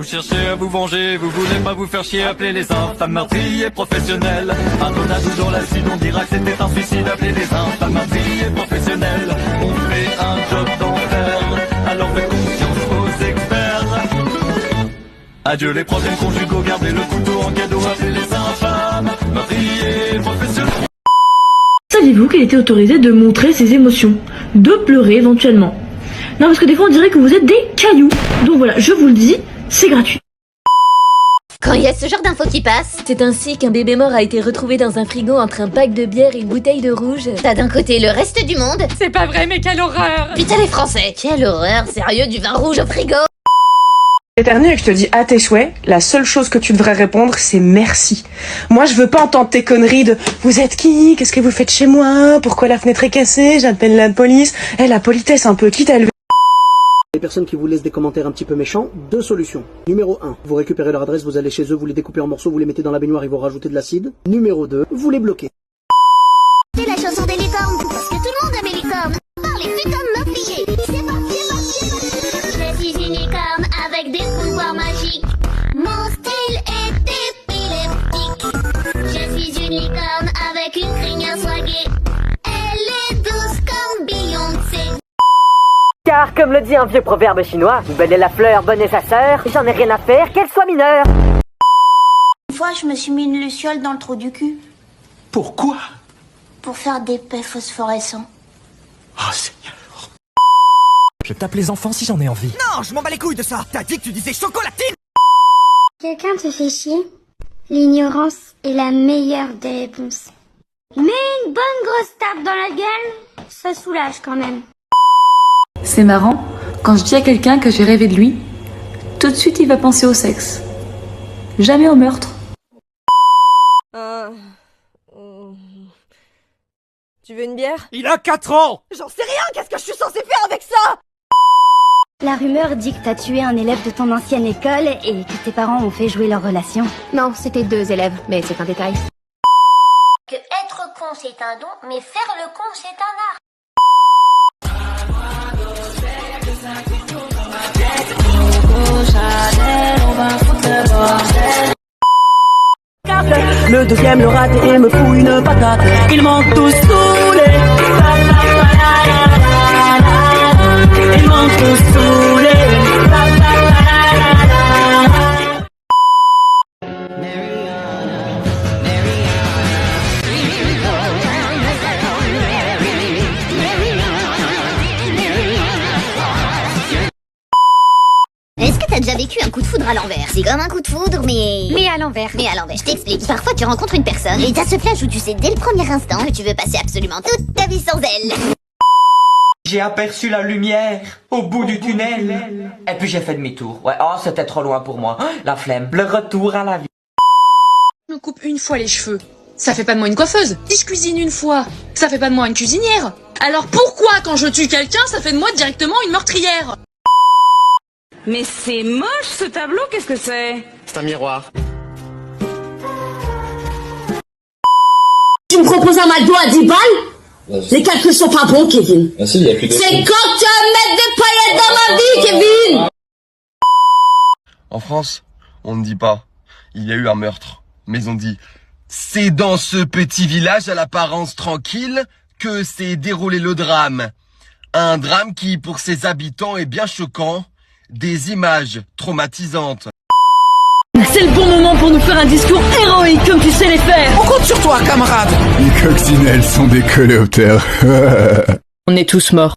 cherchez à vous venger, vous voulez pas vous faire chier, appelez les infâmes meurtriers professionnels. Un tornado dans l'acide, on dira que c'était un suicide, appelez les infâmes meurtriers professionnels. On fait un job d'enfer, alors faites confiance aux experts. Adieu les problèmes conjugaux, gardez le couteau en cadeau, appelez les infâmes meurtriers professionnels. Saviez-vous qu'il était autorisé de montrer ses émotions, de pleurer éventuellement? Non, parce que des fois on dirait que vous êtes des cailloux. Donc voilà, je vous le dis, c'est gratuit. Quand il y a ce genre d'infos qui passe, c'est ainsi qu'un bébé mort a été retrouvé dans un frigo entre un pack de bière et une bouteille de rouge. T'as d'un côté le reste du monde. C'est pas vrai, mais quelle horreur! Putain les Français, quelle horreur, sérieux, du vin rouge au frigo. Éternue et que je te dis à tes souhaits, la seule chose que tu devrais répondre, c'est merci. Moi, je veux pas entendre tes conneries de « Vous êtes qui? Qu'est-ce que vous faites chez moi? Pourquoi la fenêtre est cassée? J'appelle la police. » La politesse un peu, quitte à lever. Les personnes qui vous laissent des commentaires un petit peu méchants, deux solutions. Numéro 1, vous récupérez leur adresse, vous allez chez eux, vous les découpez en morceaux, vous les mettez dans la baignoire et vous rajoutez de l'acide. Numéro 2, vous les bloquez. C'est la chanson des licornes, parce que tout le monde aime les licornes. Par les putains de meurtriers. C'est parti, c'est parti. Je suis une licorne avec des pouvoirs magiques. Mon style est épileptique. Je suis une licorne avec une crinière swaguée. Elle est douce comme Beyoncé. Car, comme le dit un vieux proverbe chinois, bonne est la fleur, bonne est sa sœur, j'en ai rien à faire qu'elle soit mineure. Une fois, je me suis mis une luciole dans le trou du cul. Pourquoi? Pour faire des paix phosphorescents. Oh Seigneur. Je tape les enfants si j'en ai envie. Non, je m'en bats les couilles de ça. T'as dit que tu disais chocolatine. Quelqu'un te fait chier? L'ignorance est la meilleure des réponses. Mais une bonne grosse tape dans la gueule, ça soulage quand même. C'est marrant, quand je dis à quelqu'un que j'ai rêvé de lui, tout de suite il va penser au sexe. Jamais au meurtre. Tu veux une bière? Il a 4 ans. J'en sais rien, qu'est-ce que je suis censée faire avec ça? La rumeur dit que t'as tué un élève de ton ancienne école et que tes parents ont fait jouer leur relation. Non, c'était 2 élèves, mais c'est un détail. Que être con c'est un don, mais faire le con c'est un art. Le deuxième le rate et me fout une patate. Ils m'ont tous saoulé. Ils m'ont tous saoulé. Est-ce que t'as déjà vécu un coup de foudre à l'envers? C'est comme un coup de foudre, mais à l'envers. Mais à l'envers, je t'explique. Parfois, tu rencontres une personne et t'as ce flash où tu sais dès le premier instant que tu veux passer absolument toute ta vie sans elle. J'ai aperçu la lumière au bout du tunnel. Et puis j'ai fait demi-tour. Ouais, oh, c'était trop loin pour moi. La flemme. Le retour à la vie. Je me coupe une fois les cheveux. Ça fait pas de moi une coiffeuse. Si je cuisine une fois, ça fait pas de moi une cuisinière. Alors pourquoi quand je tue quelqu'un, ça fait de moi directement une meurtrière? Mais c'est moche ce tableau, qu'est-ce que c'est? C'est un miroir. Tu me proposes un McDo à 10 balles? Les calculs sont pas bons, Kevin. Ah si, y a plus de... C'est quand tu vas mettre des paillettes dans ma vie, Kevin! En France, on ne dit pas « il y a eu un meurtre », mais on dit « c'est dans ce petit village à l'apparence tranquille que s'est déroulé le drame ». Un drame qui, pour ses habitants, est bien choquant. Des images traumatisantes. C'est le bon moment pour nous faire un discours héroïque comme tu sais les faire. On compte sur toi, camarade. Les coccinelles sont des coléoptères. On est tous morts.